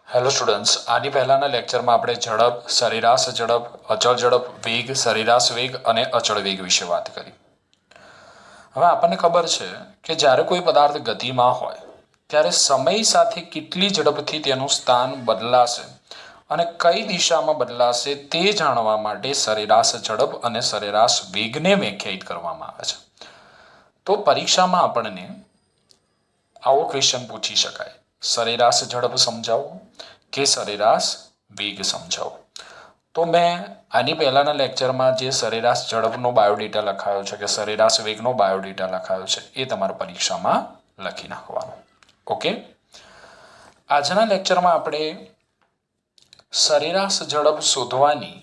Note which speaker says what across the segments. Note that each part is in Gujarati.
Speaker 1: હેલો સ્ટુડન્ટ્સ, આની પહેલાંના લેક્ચરમાં આપણે ઝડપ, સરેરાશ ઝડપ, અચળ ઝડપ, વેગ, સરેરાશ વેગ અને અચળ વેગ વિશે વાત કરી. હવે આપણને ખબર છે કે જ્યારે કોઈ પદાર્થ ગતિમાં હોય ત્યારે સમય સાથે કેટલી ઝડપથી તેનું સ્થાન બદલાશે અને કઈ દિશામાં બદલાશે તે જાણવા માટે સરેરાશ ઝડપ અને સરેરાશ વેગને વ્યાખ્યાયિત કરવામાં આવે છે. તો પરીક્ષામાં આપણને આવો ક્વેશ્ચન પૂછી શકાય: સરેરાશ ઝડપ સમજાવો કે સરેરાશ વેગ સમજાવો. તો મેં આની પહેલાંના લેક્ચરમાં જે સરેરાશ ઝડપનો બાયોડેટા લખાયો છે કે સરેરાશ વેગનો બાયોડેટા લખાયો છે એ તમારે પરીક્ષામાં લખી નાખવાનો. ઓકે, આજના લેક્ચરમાં આપણે સરેરાશ ઝડપ શોધવાની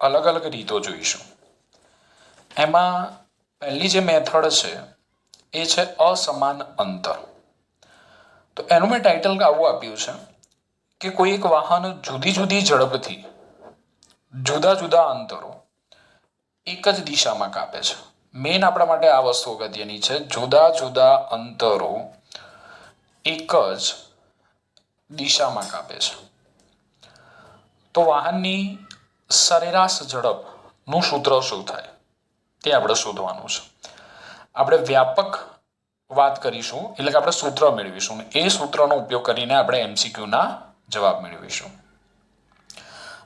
Speaker 1: અલગ અલગ રીતો જોઈશું. એમાં પહેલી જે મેથડ છે એ છે અસમાન અંતર. તો એનું મેં ટાઇટલ આવું આપ્યું છે કે કોઈ એક વાહન જુદી જુદી ઝડપથી જુદા જુદા અંતરો એક જ દિશામાં કાપે છે. મેઇન આપણા માટે આ વસ્તુ અગત્યની છે. જુદા જુદા અંતરો એક જ દિશામાં કાપે છે. તો વાહનની સરેરાશ ઝડપનું સૂત્ર શું થાય તે આપણે શોધવાનું છે. આપણે વ્યાપક વાત કરીશું, એટલે કે આપણે સૂત્ર મેળવીશું. એ સૂત્રનો ઉપયોગ કરીને આપણે એમસીક્યુના જવાબ મેળવીશું.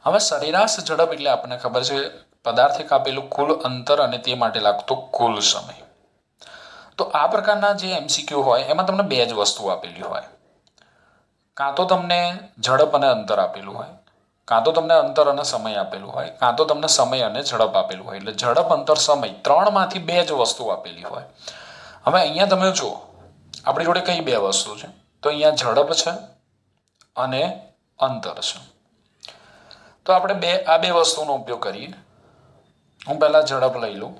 Speaker 1: હવે સરેરાશ ઝડપ એટલે આપણને ખબર છે પદાર્થે કાપેલું કુલ અંતર અને તે માટે લાગતો કુલ સમય. તો આ પ્રકારના જે એમસીક્યુ હોય એમાં તમને બે જ વસ્તુ આપેલી હોય. કાં તો તમને ઝડપ અને અંતર આપેલું હોય, કાં તો તમને અંતર અને સમય આપેલું હોય, કાં તો તમને સમય અને ઝડપ આપેલું હોય. એટલે ઝડપ, અંતર, સમય ત્રણમાંથી બે જ વસ્તુ આપેલી હોય. હવે અહીંયા તમે જુઓ, આપણી જોડે કઈ બે વસ્તુ છે? તો અહીંયા ઝડપ છે અને અંતર છે. તો આપણે આ બે વસ્તુનો ઉપયોગ કરીએ. હું પહેલા ઝડપ લઈ લઉં,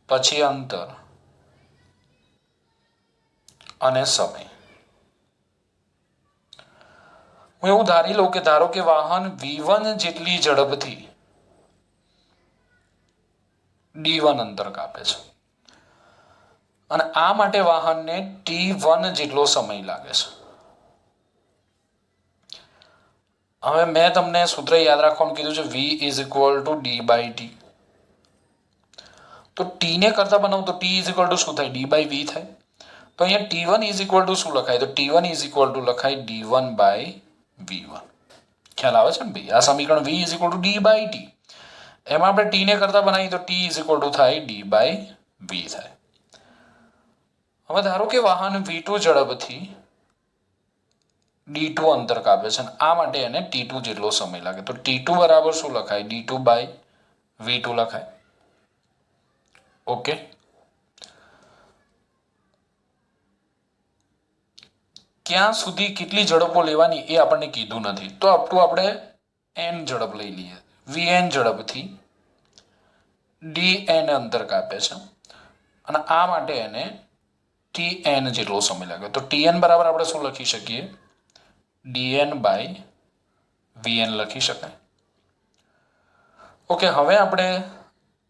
Speaker 1: પછી અંતર અને સમય. હું એવું ધારી લઉં કે ધારો કે વાહન v1 જેટલી ઝડપથી d1 અંતર કાપે છે અને આ માટે વાહનને t1 જેટલો સમય લાગે છે. હવે મેં તમને સૂત્ર યાદ રાખવાનું કીધું છે, v is equal to d by t. તો ટી ને કરતા બનાવું તો ટી ઇઝ ઇક્વલ ટુ શું થાય? d બાય v થાય. તો અહીંયા t1 ઇઝ ઇક્વલ ટુ શું લખાય? તો t1 ઇઝ ઇક્વલ ટુ લખાય d1 બાય v1. ખ્યાલ આવે છે ને ભાઈ? આ સમીકરણ v is equal to d by t, એમાં આપણે ટી ને કરતા બનાવીએ તો ટી ઇઝ ઇક્વલ ટુ થાય d બાય v થાય. હવે ધારો કે વાહન v2 ઝડપથી d2 અંતર કાપે છે અને આ માટે એને t2 જેટલો સમય લાગે. તો t2 બરાબર શું લખાય? d2 બાય v2 લખાય. ઓકે, ક્યાં સુધી કેટલી ઝડપો લેવાની એ આપણને કીધું નથી. તો આપણે n ઝડપ લઈ લઈએ. vn ઝડપથી dn અંતર કાપે છે અને આ માટે એને tn જેટલો સમય લાગે. તો tn બરાબર આપણે શું લખી શકીએ? dn બાય vn લખી શકાય. ઓકે, હવે આપણે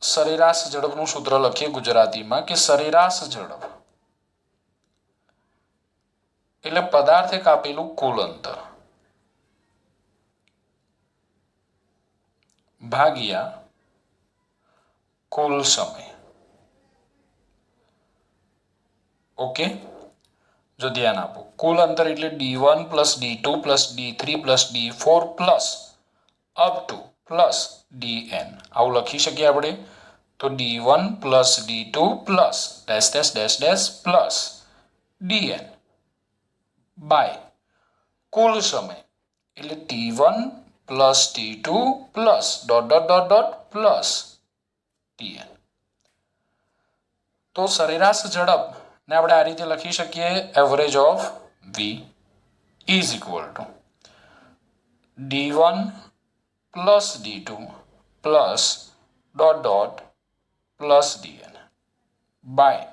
Speaker 1: સરેરાશ ઝડપનું સૂત્ર લખીએ ગુજરાતીમાં કે સરેરાશ ઝડપ એટલે પદાર્થે કાપેલું કુલ અંતર ભાગ્યા કુલ સમય. ઓકે, જો ધ્યાન આપો, કુલ અંતર એટલે d1 plus d2 plus d3 plus d4 plus up to plus dn. આવું લખી શકીએ આપણે. તો d1 plus d2 plus dash dash dash dash plus dn by કુલ સમય એટલે t1 plus t2 plus dot dot dot dot plus tn. તો સરેરાશ ઝડપ ને આપણે આ રીતે લખી શકીએ: average of v is equal to d1 plus d2 plus dot dot plus dn by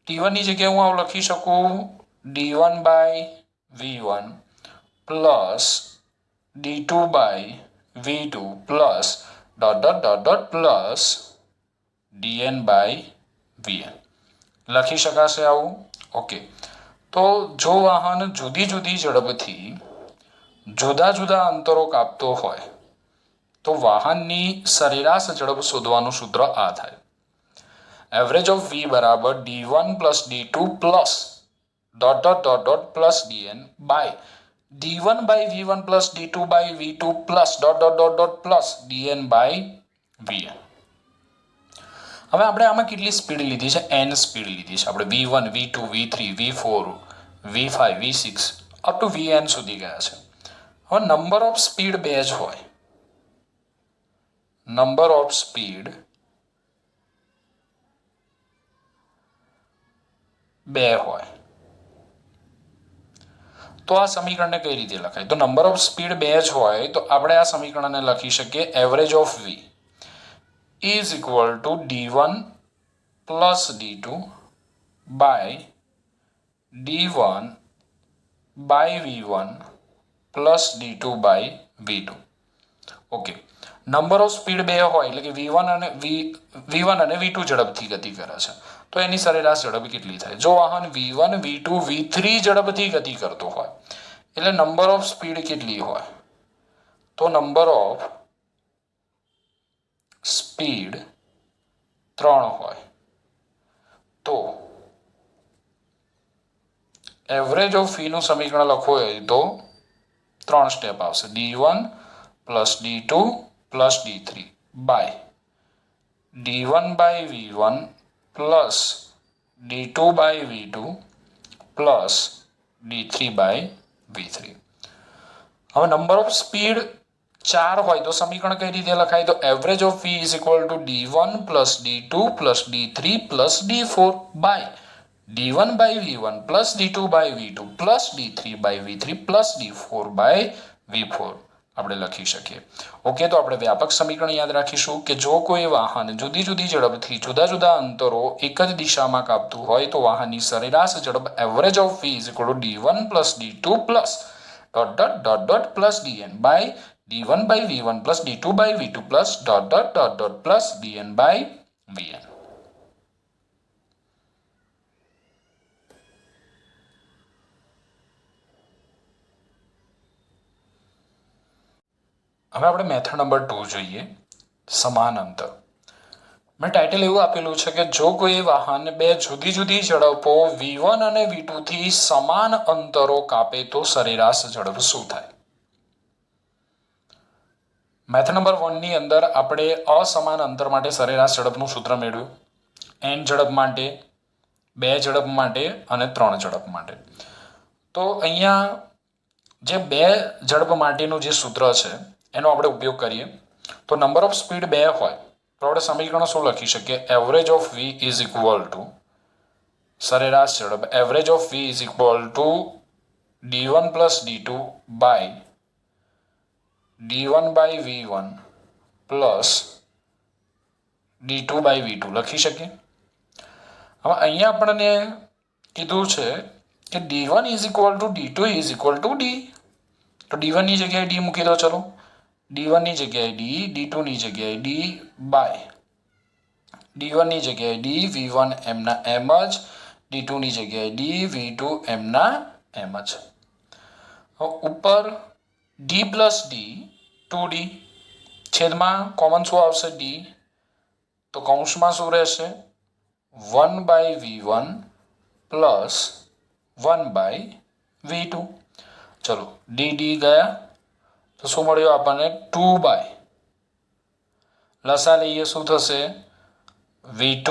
Speaker 1: t1 ની જગ્યાએ હું આવું લખી શકું: d1 by v1 plus d2 by v2 plus dot dot dot dot plus dn by vn. લખી શકાશે આવું? ઓકે, તો જો વાહન જુદી જુદી ઝડપથી જુદા જુદા અંતરો કાપતો હોય તો વાહનની સરેરાશ ઝડપ શોધવાનું સૂત્ર આ થાય. એવરેજ ઓફ v બરાબર d1 plus d2 plus dot dot dot dot plus dn by d1 by v1 plus d2 by v2 plus dot dot dot dot plus dn by vn. હવે આપણે આમાં કેટલી સ્પીડ લીધી છે? n સ્પીડ લીધી છે. આપણે v1 v2 v3 v4 v5 v6 up to vn સુધી ગયા છે. હવે નંબર ઓફ સ્પીડ બે જ હોય. નંબર ઓફ સ્પીડ બે હોય તો આ સમીકરણને કઈ રીતે લખાય? તો નંબર ઓફ સ્પીડ બે જ હોય તો આપણે આ સમીકરણને લખી શકીએ average of v is equal to d1 plus d2 by d1 by v1 plus d2 by v2. Okay, number of speed બે હોય એટલે કે v1 અને v2 ઝડપથી ગતિ કરે છે તો એની સરેરાશ ઝડપ કેટલી થાય? જો વાહન v1 v2 v3 ઝડપથી ગતિ કરતો હોય એટલે નંબર ઓફ સ્પીડ કેટલી હોય? તો નંબર ઓફ સ્પીડ 3 હોય તો એવરેજ ઓફ v નું સમીકરણ લખવું હોય તો 3 સ્ટેપ આવશે. d1 plus d2 plus d3 by d1 by v1 plus d2 by v2 plus d3 by v3. હવે નંબર ઓફ સ્પીડ 4 હોય તો સમીકરણ કઈ રીતે લખાય? તો average of v is equal to d1 plus d2 plus d3 plus d4 by d1 by v1 plus d2 by v2 plus d3 by v3 plus d4 by v4 આપણે લખી શકીએ. ઓકે, તો આપણે વ્યાપક સમીકરણ યાદ રાખીશું કે જો કોઈ વાહન જુદી જુદી ઝડપથી જુદા જુદા અંતરો એક જ દિશામાં કાપતું હોય તો વાહનની સરેરાશ ઝડપ average of v is equal to d1 plus d2 plus dot dot dot dot plus dn by d1 by v1 plus d2 by v2 plus dot dot dot dot plus dn by vn. હવે આપણે મેથડ નંબર 2 જોઈએ, સમાન અંતર. મેં ટાઇટલ એવું આપેલું છે કે જો કોઈ વાહન બે જુદી જુદી ઝડપો v1 અને v2 થી સમાન અંતરો કાપે તો સરેરાશ ઝડપ શું થાય? મેથડ નંબર 1 ની અંદર આપણે અસમાન અંતર માટે સરેરાશ ઝડપનું સૂત્ર મેળવ્યું. n ઝડપ માટે, 2 ઝડપ માટે અને 3 ઝડપ માટે. તો અહીંયા જે 2 ઝડપ માટેનું જે સૂત્ર છે એનો આપણે ઉપયોગ કરીએ તો નંબર ઓફ સ્પીડ 2 હોય તો આપણે સમીકરણ શું લખી શકીએ? Average of v is equal to સરેરાશ ઝડપ average of v is equal to d1 plus d2 by d1 by v1 plus d2 by v2 લખી શકીએ. હવે અહીંયા આપણને કીધું છે કે d1 is equal two d2 is equal to d. તો d1 ની જગ્યાએ d મૂકી દો. ચલો, d1 ની જગ્યાએ d, d2 ની જગ્યાએ d બાય d1 ની જગ્યાએ d v1 એમના એમ જ, d2 ની જગ્યાએ d v2 એમના એમ જ. ઉપર d પ્લસ d 2d છેદમાં કોમન શું આવશે? d. તો કૌંસમાં શું રહેશે? 1 by v1 plus 1 by v2. ચલો, d ગયા તો શું મળ્યું આપણને? 2 બાય લસા લઈએ શું થશે? v2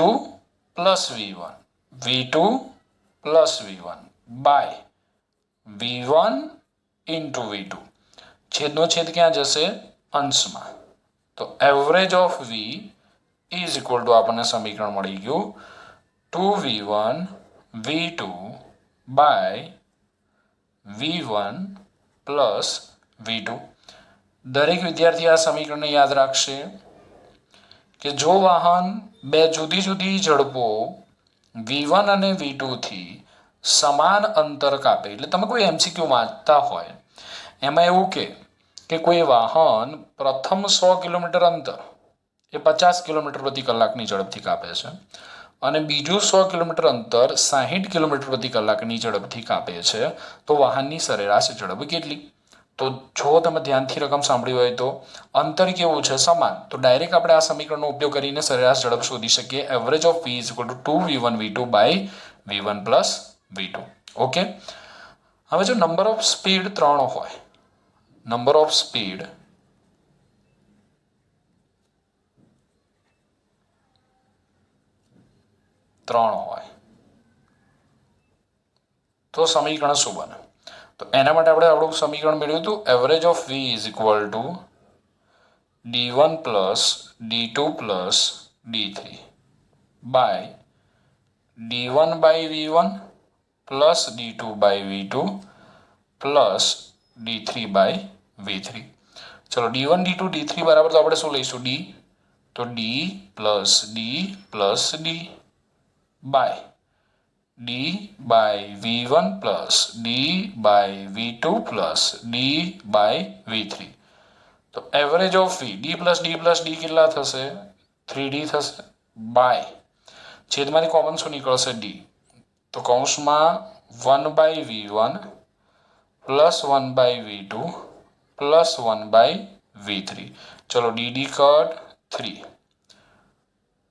Speaker 1: plus v1 v2 plus v1 by v1 into v2. છેદનો છેદ ક્યાં જશે? અંશમાં. તો average of v is equal to આપણને સમીકરણ મળી ગયું 2v1 v2 by v1 plus v2. દરેક વિદ્યાર્થી આ સમીકરણને યાદ રાખશે કે જો વાહન બે જુદી જુદી ઝડપો v1 અને v2 થી સમાન અંતર કાપે, એટલે તમે કોઈ એમસીક્યુ વાંચતા હોય એમાં એવું કે કોઈ વાહન પ્રથમ 100 કિલોમીટર અંતર એ 50 કિલોમીટર પ્રતિ કલાકની ઝડપથી કાપે છે અને બીજું 100 કિલોમીટર અંતર 60 કિલોમીટર પ્રતિ કલાકની ઝડપથી કાપે છે તો વાહનની સરેરાશ ઝડપ કેટલી? તો જો તમે ધ્યાનથી રકમ સાંભળી હોય તો અંતર કેવું છે? સમાન. તો ડાયરેક્ટ આપણે આ સમીકરણનો ઉપયોગ કરીને સરેરાશ ઝડપ શોધી શકીએ. Average of v is equal to 2v1v2 by v1 plus v2. Okay. હવે જો નંબર ઓફ સ્પીડ 3 હોય, નંબર ઓફ સ્પીડ હોય તો સમીકરણ શું બને? તો એના માટે આપણે આપણું સમીકરણ મેળવ્યું હતું. Average of v is equal to d1 plus d2 plus d3 by d1 by v1 plus d2 by v2 plus d3 by v3. ચલો d1 d2 d3 બરાબર તો આપણે શું લઈશું? d. તો d plus d by d by v1 plus d by v2 plus d by v3. તો average of v d plus d કેટલા થશે? 3d થશે બાય છેદમાંથી કોમન શું નીકળશે? d. તો કૌંસમાં 1 by v1 plus 1 by v2 plus 1 by v3. ચલો dd કટ 3.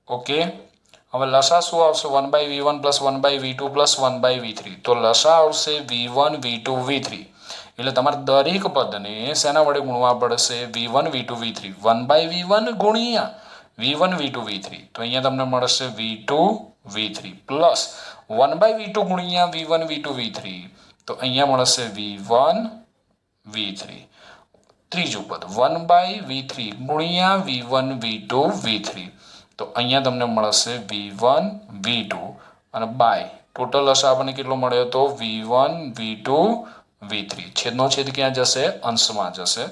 Speaker 1: ઓકે. હવે લસા શું આવશે? 1 by v1 plus 1 by v2 plus 1 by v3. તો લસા આવશે v1 v2 v3. એટલે તમારે દરેક પદને શેના વડે ગુણવા પડશે? v1 v2 v3. 1 by v1 ગુણ્યા v1 v2 v3. તો અહીંયા તમને મળશે v2 v3 plus 1 by v2 ગુણ્યા v1 v2 v3. તો અહીંયા મળશે v1 v3. ત્રીજું પદ 1 બાય v3 ગુણ્યા v1 v2 v3. તો અહીંયા તમને મળશે v1 v2 અને બાય ટોટલ હશે આપણને કેટલો મળ્યો? તો v1 v2 v3. છેદનો છેદ ક્યાં જશે? અંશમાં જશે.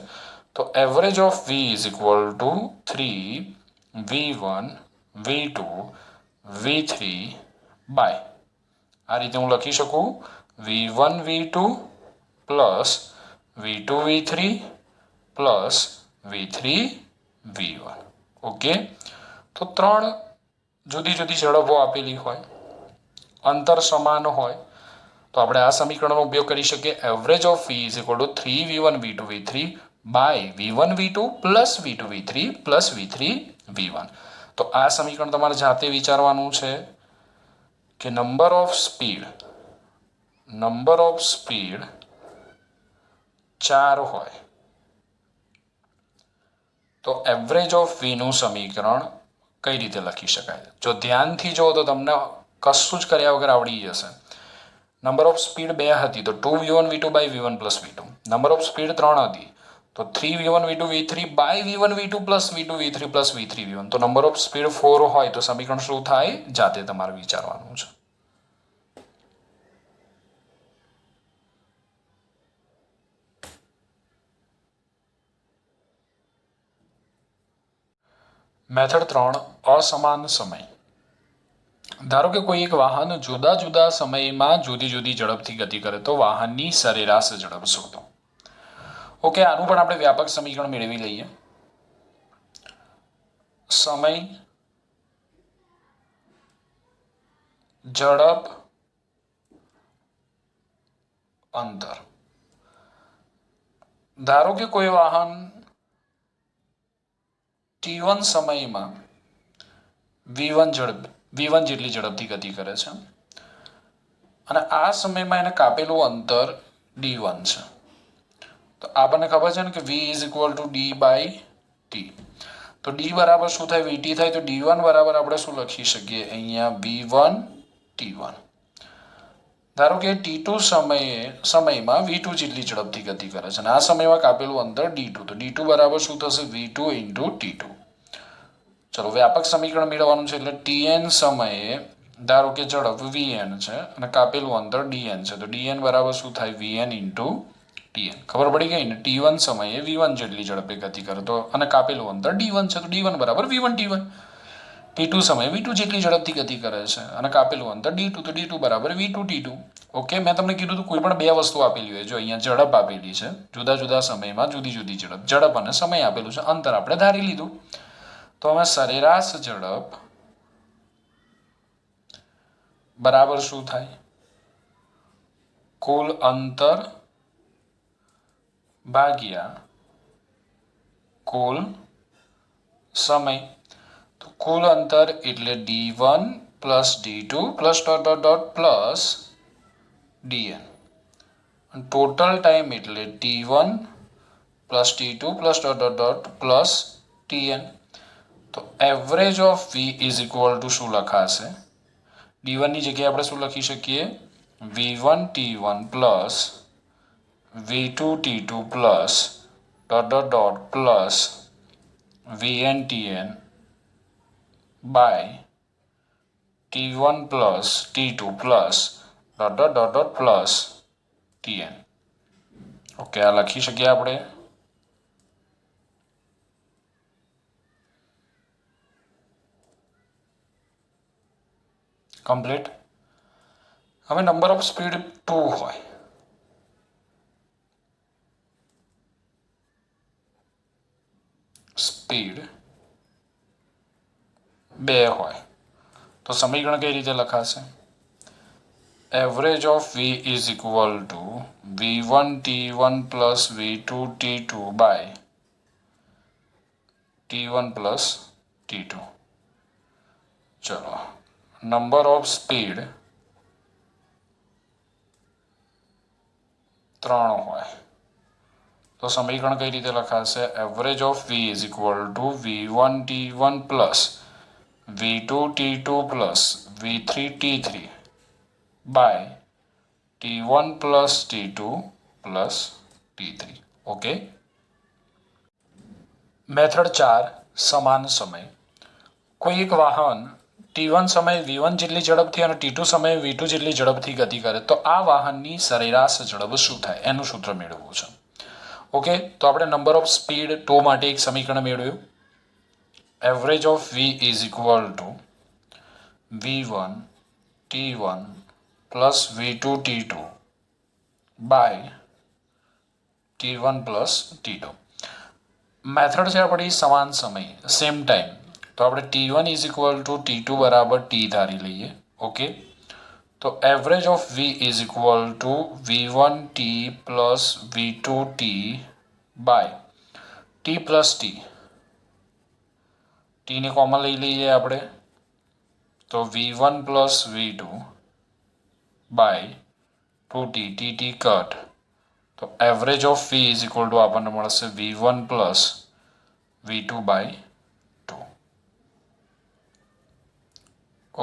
Speaker 1: તો average of v is equal to 3 v1 v2 v3 by આ રીતે હું લખી શકું v1 v2 plus v2 v3 plus v3 v1. Okay. તો 3 જુદી જુદી ઝડપો આપેલી હોય, અંતર સમાન હોય તો આપણે આ સમીકરણનો ઉપયોગ કરી શકીએ. Average of v is equal to 3v1 v2 v3 by v1 v2 plus v2 v3 plus v3 v1. તો આ સમીકરણ તમારે જાતે વિચારવાનું છે કે નંબર ઓફ સ્પીડ 4 હોય તો એવરેજ ઓફ v નું સમીકરણ કઈ રીતે લખી શકાય? જો ધ્યાનથી જો તો તમને કશું જ કર્યા વગર આવડી જશે. નંબર ઓફ સ્પીડ 2 હતી તો 2v1 v2 by v1 plus v2. Number of speed 3 હતી તો 3v1 v2 v3 by v1 v2 plus v2 v3 plus v3 v1. તો નંબર ઓફ સ્પીડ 4 હોય તો સમીકરણ શું થાય? જાતે તમારે વિચારવાનું છે. મેથડ 3 અસમાન સમય. ધારો કે કોઈ એક વાહન જુદા જુદા સમયમાં જુદી જુદી ઝડપથી ગતિ કરે તો વાહનની સરેરાશ ઝડપ શોધો. ઓકે. આનું પણ આપણે વ્યાપક સમીકરણ મેળવી લઈએ. સમય, ઝડપ, અંતર. ધારો કે કોઈ વાહન t1 સમયમાં v1 જેટલી ઝડપથી ગતિ કરે છે અને આ સમયમાં એને કાપેલું અંતર d1 છે. તો આપણને ખબર છે ને કે v is equal to d by t. તો d બરાબર શું થાય? vt થાય. તો d1 બરાબર આપણે શું લખી શકીએ? અહીંયા v1 t1. ધારો કે t2 સમયમાં v2 જેટલી ઝડપથી ગતિ કરે છે અને આ સમયમાં કાપેલું અંતર d2. તો d2 બરાબર શું થશે? v2 into t2. ચલો વ્યાપક સમીકરણ મેળવવાનું છે એટલે tn સમયે ધારો કે ઝડપ vn છે અને કાપેલું અંતર dn છે. તો dn બરાબર શું થાય? vn into tn. ખબર પડી ગઈ ને? t1 સમયે v1 જેટલી ઝડપે ગતિ કરે તો અને કાપેલું અંતર d1 છે. તો d1 બરાબર v1 t1. t2 સમયે v2 જેટલી ઝડપથી ગતિ કરે છે અને કાપેલું અંતર d2. તો d2 બરાબર v2 t2. ઓકે. મેં તમને કીધું હતું કોઈ પણ 2 વસ્તુ આપેલી હોય, જો અહીંયા ઝડપ આપેલી છે, જુદા જુદા સમયમાં જુદી જુદી ઝડપ અને સમય આપેલું છે, અંતર આપણે ધારી લીધું. તો અમે સરેરાશ ઝડપ બરાબર શું થાય? કુલ અંતર ભાગ્યા કુલ સમય. તો કુલ અંતર એટલે d1 plus d2 plus dot dot dot plus dn. Total time એટલે t1 plus t2 plus dot dot dot plus tn. તો average of v is equal two શું લખાશે? d1 ની જગ્યાએ આપણે શું લખી શકીએ? v1 t1 plus v2 t2 plus dot dot dot plus vn tn by t1 plus t2 plus dot dot dot dot plus tn. Okay, આ લખી શકીએ આપણે. કમ્પ્લીટ. હવે નંબર ઓફ સ્પીડ 2 હોય, સ્પીડ 2 હોય તો સમીકરણ કઈ રીતે લખાશે? Average of v is equal to v1 t1 plus v2 t2 by t1 plus t2. ચલો, નંબર ઓફ સ્પીડ 3 હોય તો સમીકરણ કઈ રીતે લખાશે? Average of v is equal to v1 t1 plus v2 t2 plus v3 t3 by t1 plus t2 plus t3. Okay. Method 4, સમાન સમય. કોઈ એક વાહન t1 સમયે v1 જેટલી ઝડપથી અને t2 સમયે v2 જેટલી ઝડપથી ગતિ કરે તો આ વાહનની સરેરાશ ઝડપ શું થાય? એનું સૂત્ર મેળવવું છે. ઓકે, તો આપણે નંબર ઓફ સ્પીડ 2 માટે એક સમીકરણ મેળવ્યું. Average of v is equal to v1 t1 plus v2 t2 by t1 plus t2. Method છે આપણી સમાન સમય, સેમ ટાઈમ. તો આપણે t1 is equal two t2 બરાબર t ધારી લઈએ. ઓકે, તો average of v is equal to v1 t plus v2 t by t plus t. t ને કોમન લઈ લઈએ આપણે, તો v1 plus v2 by 2t, t cut. તો average of v is equal to આપણને મળશે v1 plus v2 by 2.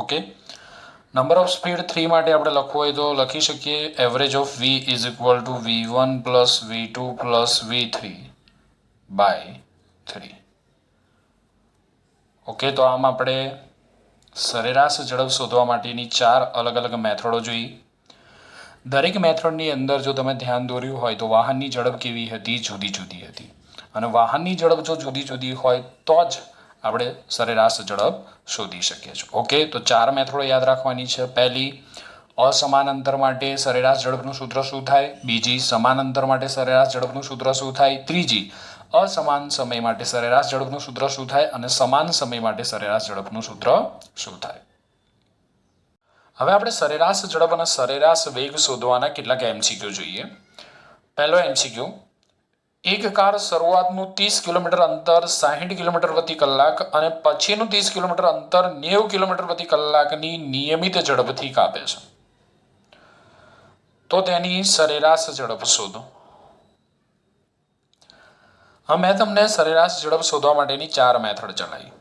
Speaker 1: Okay, number of speed 3 માટે આપણે લખવું હોય તો લખી શકીએ. Average of v is equal to v1 plus v2 plus v3 by 3. Okay, તો આમ આપણે સરેરાશ ઝડપ શોધવા માટેની 4 અલગ અલગ મેથડો જોઈ. દરેક મેથડની અંદર જો તમે ધ્યાન દોર્યું હોય તો વાહનની ઝડપ કેવી હતી? જુદી જુદી હતી. અને વાહનની ઝડપ જો જુદી જુદી હોય તો જ આપણે સરેરાશ ઝડપ શોધી શકીએ છીએ. ઓકે, તો 4 મેથડો યાદ રાખવાની છે. પહેલી, અસમાન અંતર માટે સરેરાશ ઝડપનું સૂત્ર શું થાય? બીજી, સમાન અંતર માટે સરેરાશ ઝડપનું સૂત્ર શું થાય? ત્રીજી, અસમાન સમય માટે સરેરાશ ઝડપનું સૂત્ર શું થાય? અને સમાન સમય માટે સરેરાશ ઝડપનું સૂત્ર શું થાય? હવે આપણે સરેરાશ ઝડપ અને સરેરાશ વેગ શોધવાના કેટલાક MCQ જોઈએ. પહેલો MCQ, એક કાર શરૂઆતનું 30 કિલોમીટર અંતર 60 કિલોમીટર પ્રતિ કલાક અને પછીનું 30 કિલોમીટર અંતર 90 કિલોમીટર પ્રતિ કલાકની નિયમિત ઝડપથી કાપે છે, તો તેની સરેરાશ ઝડપ શોધો. હવે મેં તમને સરેરાશ ઝડપ શોધવા માટેની 4 મેથડ ચલાવી.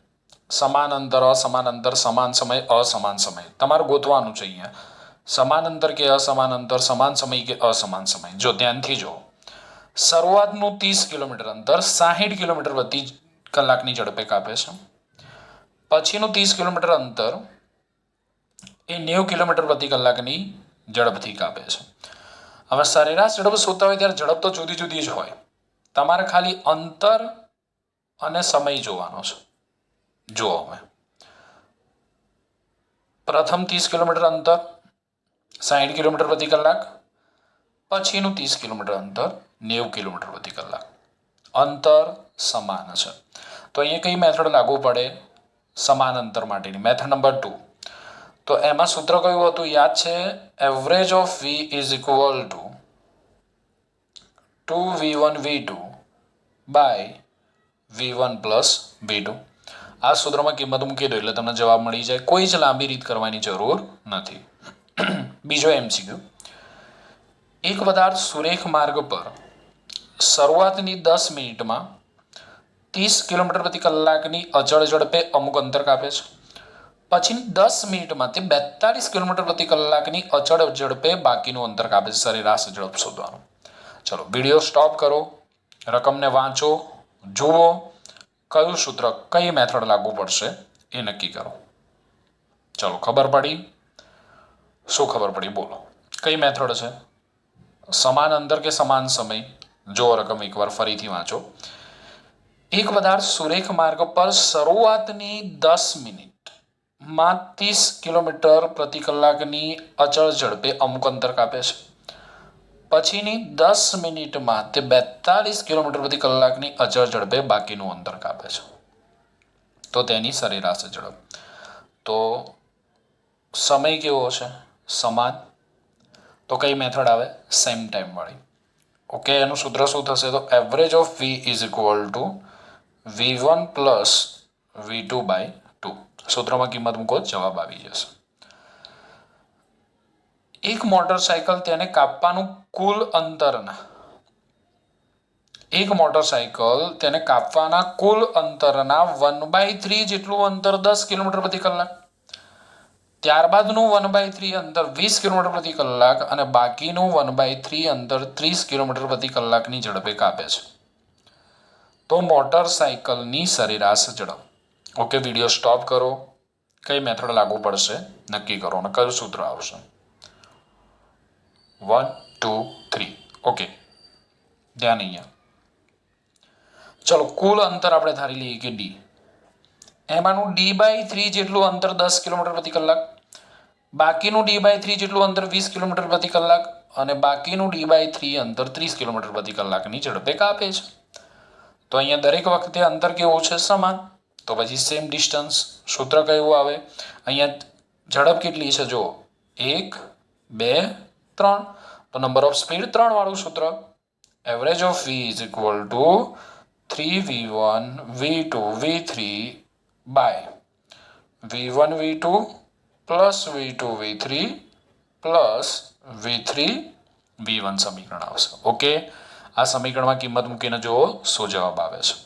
Speaker 1: સમાન અંતર, અસમાન અંતર, સમાન સમય, અસમાન સમય. તમારે ગોતવાનું છે અહીંયા સમાન અંતર કે અસમાન અંતર, સમાન સમય કે અસમાન સમય. જો ધ્યાનથી જો, શરૂઆતનું 30 કિલોમીટર અંતર 60 કિલોમીટર પ્રતિ કલાકની ઝડપે કાપે છે. પછીનું 30 કિલોમીટર અંતર એ 90 કિલોમીટર પ્રતિ કલાકની ઝડપથી કાપે છે. હવે સરેરાશ ઝડપ શોધતા હોય ત્યારે ઝડપ તો જુદી જુદી જ હોય. તમારે ખાલી અંતર અને સમય જોવાનો છે. જુઓ, હવે પ્રથમ 30 કિલોમીટર અંતર 60 કિલોમીટર પ્રતિ કલાક, પછીનું 30 કિલોમીટર અંતર 90 કિલોમીટર પ્રતિ કલાક. અંતર સમાન છે તો અહીંયા કઈ મેથડ લાગુ પડે? સમાન અંતર માટેની મેથડ નંબર 2. તો એમાં સૂત્ર કયું હતું યાદ છે? Average of v is equal to 2v1 v2 by v1 plus v2. આ સૂત્રમાં કિંમત મૂકી દો એટલે તમને જવાબ મળી જાય. કોઈ જ લાંબી રીત કરવાની જરૂર નથી. બીજો MCQ. એક પદાર્થ સુરેખ માર્ગ પર શરૂઆતની 10 મિનિટમાં 30 કિલોમીટર પ્રતિ કલાકની અચળ ઝડપે અમુક અંતર કાપે છે. પછીની 10 મિનિટમાં તે 42 કિલોમીટર પ્રતિ કલાકની અચળ ઝડપે બાકીનું અંતર કાપે છે. સરેરાશ ઝડપ શોધવાનું. ચલો વિડીયો સ્ટોપ કરો, રકમને વાંચો, જુઓ, કયું સૂત્ર કઈ મેથડ લાગુ પડશે એ નક્કી કરો. ચલો ખબર પડી? શું ખબર પડી બોલો? કઈ મેથડ છે? સમાન અંતર કે સમાન સમય? જો રકમ એકવાર ફરીથી વાંચો. એક પદાર્થ સુરેખ માર્ગ પર શરૂઆતની 10 મિનિટમાં 30 કિલોમીટર પ્રતિ કલાકની અચળ ઝડપે અમુક અંતર કાપે છે. પછીની 10 મિનિટમાં તે 42 કિલોમીટર પ્રતિ કલાકની અચળ ઝડપે બાકીનું અંતર કાપે છે. તો તેની સરેરાશ ઝડપ. તો સમય કેવો છે? સમાન. તો કઈ મેથડ આવે? સેમ ટાઈમ વાળી. ઓકે, એનું સૂત્ર શું થશે? તો average of v is equal to v1 plus v2 by 2. સૂત્રમાં કિંમત મૂકો, જવાબ આવી જશે. એક મોટરસાયકલ તેને કાપવાનું કુલ અંતરના અંતરના 1/3 જેટલું અંતર 10 કિલોમીટર પ્રતિ કલાક, ત્યારબાદનું 1/3 અંતર 20 કિલોમીટર પ્રતિ કલાક અને બાકીનું 1/3 અંતર 30 કિલોમીટર પ્રતિ કલાકની ઝડપે કાપે છે. તો મોટરસાયકલની સરેરાશ ઝડપ. ઓકે, વિડીયો સ્ટોપ કરો. કઈ મેથડ લાગુ પડશે નક્કી કરો અને કયું સૂત્ર આવશે? 1 2 3. ઓકે, ધ્યાન અહીંયા. ચલો કુલ અંતર આપણે ધારી લઈએ કે ડી. એમાંનું d/3 જેટલું અંતર 10 કિલોમીટર પ્રતિ કલાક, બાકીનું d/3 જેટલું અંતર 20 કિલોમીટર પ્રતિ કલાક અને બાકીનું d/3 અંતર 30 કિલોમીટર પ્રતિ કલાકની ઝડપે કાપે છે. તો અહીંયા દરેક વખતે અંતર કેવું છે? સમાન. તો પછી સેમ ડિસ્ટન્સ. સૂત્ર કયું આવે? અહીંયા ઝડપ કેટલી છે? જો 1 2 3. તો નંબર ઓફ સ્પીડ 3 વાળું સૂત્ર. Average of v is equal to 3v1 v2 v3 by v1 v2 plus v2 v3 plus v3 v1 સમીકરણ આવશે. ઓકે, આ સમીકરણમાં કિંમત મૂકીને જુઓ શું જવાબ આવે છે.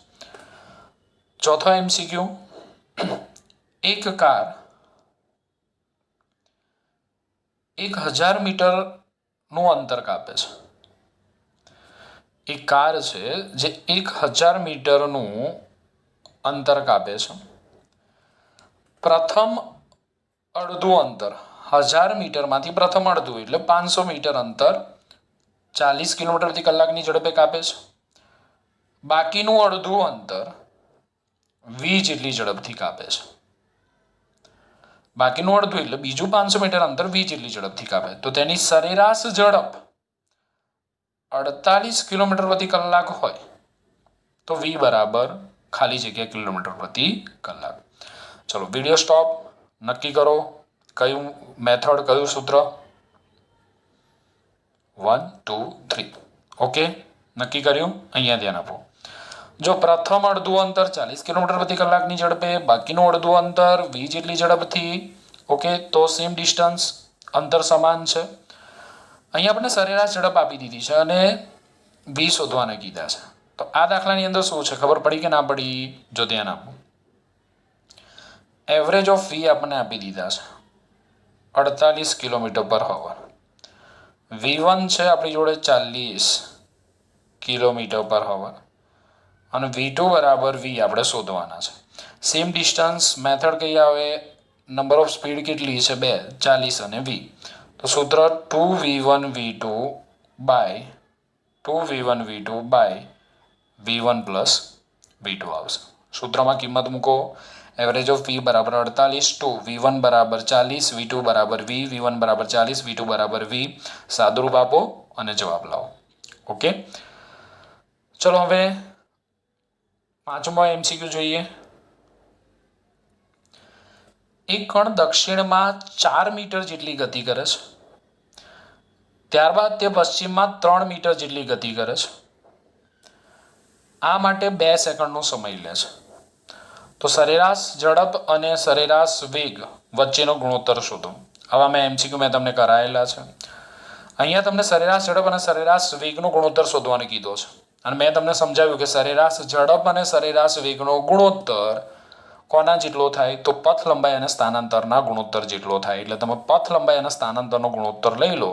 Speaker 1: ચોથો MCQ. એક કાર 1000 મીટરનું અંતર કાપે છે. એક કાર છે જે 1000 મીટરનું અંતર કાપે છે. પ્રથમ અડધું અંતર 1000 મીટરમાંથી પ્રથમ અડધું એટલે 500 મીટર અંતર 40 કિલોમીટર પ્રતિ કલાકની ઝડપે કાપે છે. બાકીનું અડધું અંતર v જેટલી ઝડપથી કાપે છે. બાકીનું અડધું એટલે બીજું 500 મીટર અંતર v જેટલી ઝડપથી કાપે. તો તેની સરેરાશ ઝડપ 48 કિલોમીટર પ્રતિ કલાક હોય તો v બરાબર ખાલી જગ્યા કિલોમીટર પ્રતિ કલાક. ચલો વિડીયો સ્ટોપ, નક્કી કરો કયું મેથડ, કયું સૂત્ર? 1 2 3. ઓકે, નક્કી કર્યું? અહીંયા ધ્યાન આપો. જો પ્રથમ અડધું અંતર 40 કિલોમીટર પ્રતિ કલાકની ઝડપે, બાકીનું અડધું અંતર v જેટલી ઝડપથી. ઓકે, તો સેમ ડિસ્ટન્સ, અંતર સમાન છે. અહીંયા આપણે સરેરાશ ઝડપ આપી દીધી છે અને v શોધવાને કીધા છે. તો આ દાખલાની અંદર શું છે ખબર પડી કે ના પડી? જો ધ્યાન આપો. એવરેજ ઓફ v આપણને આપી દીધા છે 48 કિલોમીટર પર અવર. v1 છે આપણી જોડે 40 કિલોમીટર પર અવર અને v2 બરાબર v આપણે શોધવાના છે. Same distance. મેથડ કઈ આવે? નંબર ઓફ સ્પીડ કેટલી છે? 2, 40 અને v. તો સૂત્ર 2v1 v2 by v1 plus v2 આવશે. સૂત્રમાં કિંમત મૂકો. એવરેજ ઓફ v બરાબર 48, 2 v1 બરાબર 40, v2 બરાબર v, v1 બરાબર 40, v2 બરાબર v. સાદુરૂપ આપો અને જવાબ લાવો. ઓકે, ચલો હવે પાંચમો MCQ જોઈએ. એક કણ દક્ષિણમાં 4 મીટર જેટલી ગતિ કરે છે, ત્યારબાદ તે પશ્ચિમમાં 3 મીટર જેટલી ગતિ કરે છે. આ માટે 2 સેકન્ડનો સમય લે છે. તો સરેરાશ ઝડપ અને સરેરાશ વેગ વચ્ચેનો ગુણોત્તર શોધો. આવા MCQ મેં તમને કરાયેલા છે. અહીંયા તમને સરેરાશ ઝડપ અને સરેરાશ વેગનો ગુણોત્તર શોધવાનું કીધો છે, અને મેં તમને સમજાવ્યું કે સરેરાશ ઝડપ અને સરેરાશ વેગનો ગુણોત્તર કોના જેટલો થાય? તો પથ લંબાઈ અને સ્થાનાંતરના ગુણોત્તર જેટલો થાય. એટલે તમે પથ લંબાઈ અને સ્થાનાંતરનો ગુણોત્તર લઈ લો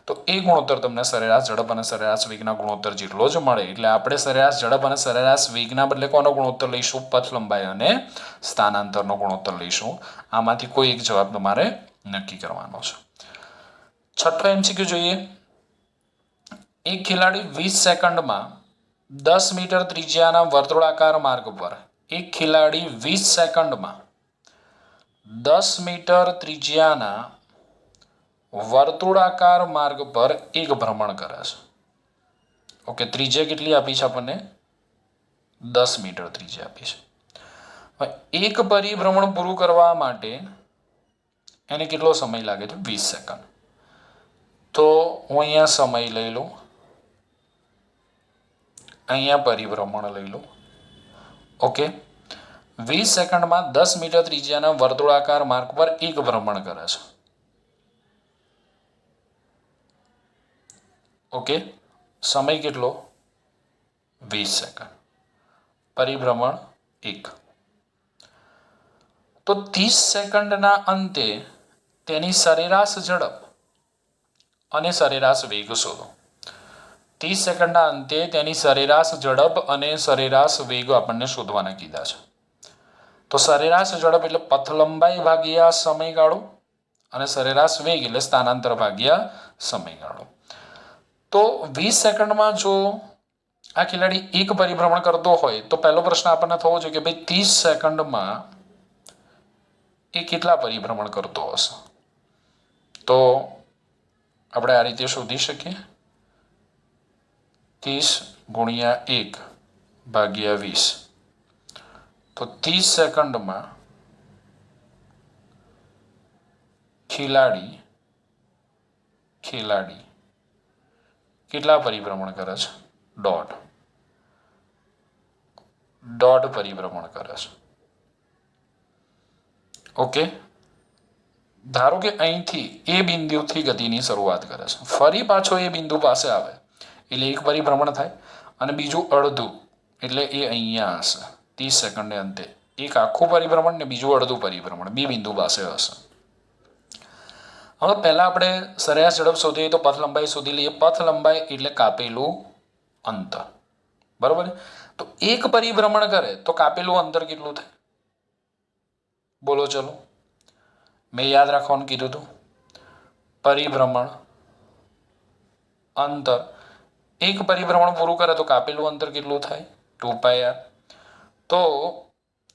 Speaker 1: તો એ ગુણોત્તર તમને સરેરાશ ઝડપ અને સરેરાશ વેગના ગુણોત્તર જેટલો જ મળે. એટલે આપણે સરેરાશ ઝડપ અને સરેરાશ વેગના બદલે કોનો ગુણોત્તર લઈશું? પથ લંબાઈ અને સ્થાનાંતરનો ગુણોત્તર લઈશું. આમાંથી કોઈ એક જવાબ તમારે નક્કી કરવાનો છે. છઠ્ઠો MCQ જોઈએ. એક ખેલાડી 20 સેકન્ડમાં 10 મીટર ત્રિજ્યાના વર્તુળાકાર માર્ગ પર 20 સેકન્ડમાં 10 મીટર ત્રિજ્યાના વર્તુળાકાર માર્ગ પર એક ભ્રમણ કરે છે. ઓકે, ત્રિજ્યા કેટલી આપી છે આપણને? 10 મીટર ત્રિજ્યા આપી છે. હવે એક પરિભ્રમણ પૂરું કરવા માટે એને કેટલો સમય લાગે છે? 20 સેકન્ડ. તો હું અહીંયા સમય લઈ લઉં, અહીંયા પરિભ્રમણ લઈ લઉં. ઓકે, 20 સેકન્ડમાં 10 મીટર ત્રિજ્યાના વર્તુળાકાર માર્ગ પર એક ભ્રમણ કરે છે. ઓકે, સમય કેટલો? 20 સેકન્ડ. પરિભ્રમણ 1. તો 30 સેકન્ડના અંતે તેની સરેરાશ ઝડપ અને સરેરાશ વેગ શોધો. 30 સેકન્ડના અંતે તેની સરેરાશ ઝડપ અને સરેરાશ વેગ આપણને શોધવાના કીધા છે. તો સરેરાશ ઝડપ એટલે પથ લંબાઈ ભાગ્યા સમયગાળો, અને સરેરાશ વેગ એટલે સ્થાનાંતર ભાગ્યા સમયગાળો. તો 20 સેકન્ડમાં જો આ ખેલાડી એક પરિભ્રમણ કરતો હોય તો પહેલો પ્રશ્ન આપણને થવો જોઈએ કે ભાઈ 30 સેકન્ડમાં એ કેટલા પરિભ્રમણ કરતો હશે? તો આપણે આ રીતે શોધી શકીએ. 30 ગુણ્યા 1 ભાગ્યા 20. તો 30 સેકન્ડમાં ખેલાડી કેટલા પરિભ્રમણ કરે છે? દોઢ પરિભ્રમણ કરે છે. ઓકે, ધારો કે અહીંથી એ બિંદુથી ગતિની શરૂઆત કરે છે, ફરી પાછો એ બિંદુ પાસે આવે એટલે એક પરિભ્રમણ થાય, અને બીજું અડધું એટલે એ અહીંયા હશે 30 સેકન્ડને અંતે. એક આખું પરિભ્રમણ ને બીજું અડધું પરિભ્રમણ બે બિંદુ પાસે હશે. હવે પહેલા આપણે સરેરાશ ઝડપ શોધીએ તો પથ લંબાઈ શોધી લઈએ. પથ લંબાઈ એટલે કાપેલું અંતર, બરોબર. તો એક પરિભ્રમણ કરે તો કાપેલું અંતર કેટલું થાય? બોલો ચલો. મેં યાદ રાખવાનું કીધું હતું, પરિભ્રમણ અંતર. એક પરિભ્રમણ પૂરું કરે તો કાપેલું અંતર કેટલું થાય? 2πr. તો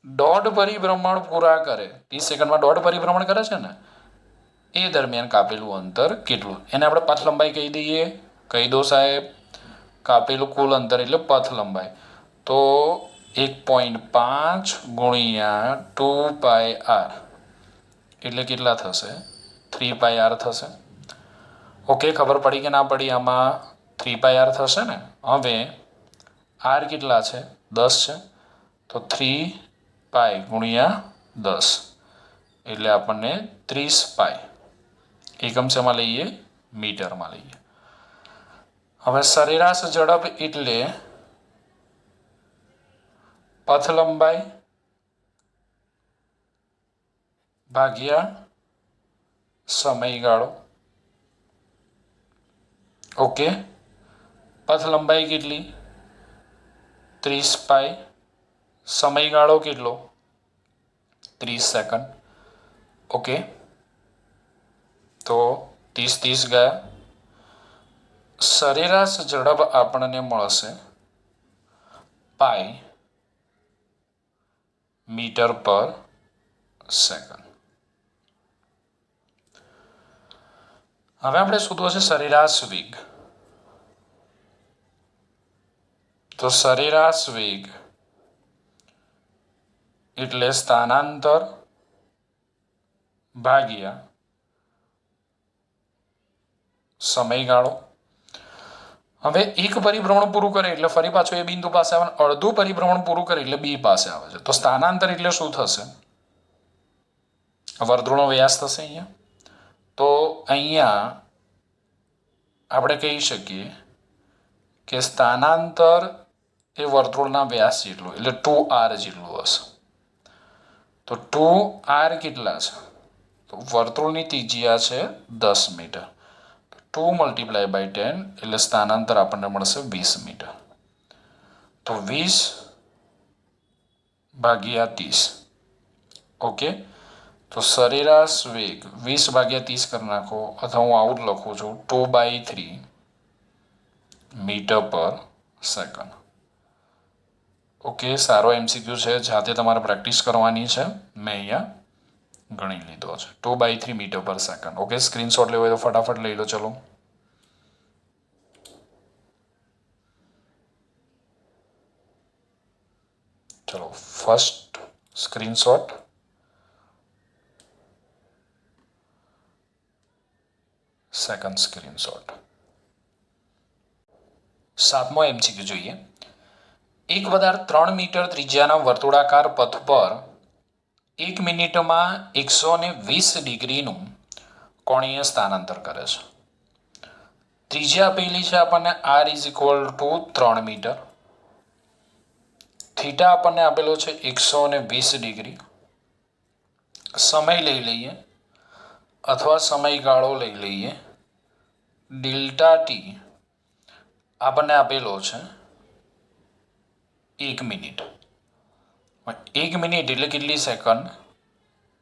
Speaker 1: દોઢ પરિભ્રમણ પૂરા કરે, 30 સેકન્ડમાં દોઢ પરિભ્રમણ કરે છે ને, એ દરમિયાન કાપેલું અંતર કેટલું? એને આપણે પથ લંબાઈ કહી દઈએ. કહી દો સાહેબ. કાપેલું કુલ અંતર એટલે પથ લંબાઈ. તો 1.5 ગુણ્યા 2πr એટલે કેટલા થશે? 3πr થશે. ઓકે, ખબર પડી કે ના પડી? આમાં 3πr થશે ને. હવે r કેટલા છે? 10 છે. તો 3π ગુણ્યા 10 એટલે આપણને 30π. એકમ શેમાં લઈએ? મીટરમાં લઈએ. હવે સરેરાશ ઝડપ એટલે પથ લંબાઈ ભાગ્યા સમયગાળો. ઓકે, પથ લંબાઈ કેટલી? 30π. સમયગાળો કેટલો? 30 સેકન્ડ. ઓકે, તો 30 ગયા. સરેરાશ ઝડપ આપણને મળશે પાઈ મીટર પર સેકન્ડ. હવે આપણે શોધવું છે સરેરાશ વેગ. તો સરેરાશ વેગ એટલે સ્થાનાંતર ભાગ્યા સમયગાળો. હવે એક પરિભ્રમણ પૂરું કરે એટલે ફરી પાછું એ બિંદુ પાસે આવે, અડધું પરિભ્રમણ પૂરું કરે એટલે બી પાસે આવે છે. તો સ્થાનાંતર એટલે શું થશે? વર્તુળનો વ્યાસ થશે અહીંયા. તો અહીંયા આપણે કહી શકીએ કે સ્થાનાંતર એ વર્તુળના વ્યાસ જેટલું એટલે 2r જેટલું હશે. તો 2r કેટલા છે? તો વર્તુળની ત્રિજ્યા છે 10 મીટર. 2 × 10 એટલે સ્થાનાંતર આપણને મળશે 20 મીટર. તો 20/30. ઓકે, તો સરેરાશ વેગ 20/30 કરી નાખો, અથવા હું આવું જ લખું છું 2/3 મીટર/સેકન્ડ. ઓકે, સારો MCQ છે, જાતે તમારે પ્રેક્ટિસ કરવાની છે. મેં અહીંયા ગણી લીધો છે 2/3 મીટર/સેકન્ડ. ઓકે, સ્ક્રીનશોટ લેવો હોય તો ફટાફટ લઈ લો. ચલો, ફર્સ્ટ સ્ક્રીનશોટ. Second screenshot. 7મો MCQ જોઈએ. એક પદાર્થ 3 મીટર ત્રિજ્યાના વર્તુળાકાર પથ પર 1 મિનિટમાં 120 ડિગ્રીનું કોણીય સ્થાનાંતર કરે છે. ત્રિજ્યા આપેલી છે આપણને r = 3 મીટર. થીટા આપણને આપેલો છે 120 ડિગ્રી. સમય લઈ લઈએ અથવા સમયગાળો લઈ લઈએ. ડેલ્ટા ટી આપણને આપેલો છે 1 મિનિટ. 1 મિનિટ એટલે કેટલી સેકન્ડ?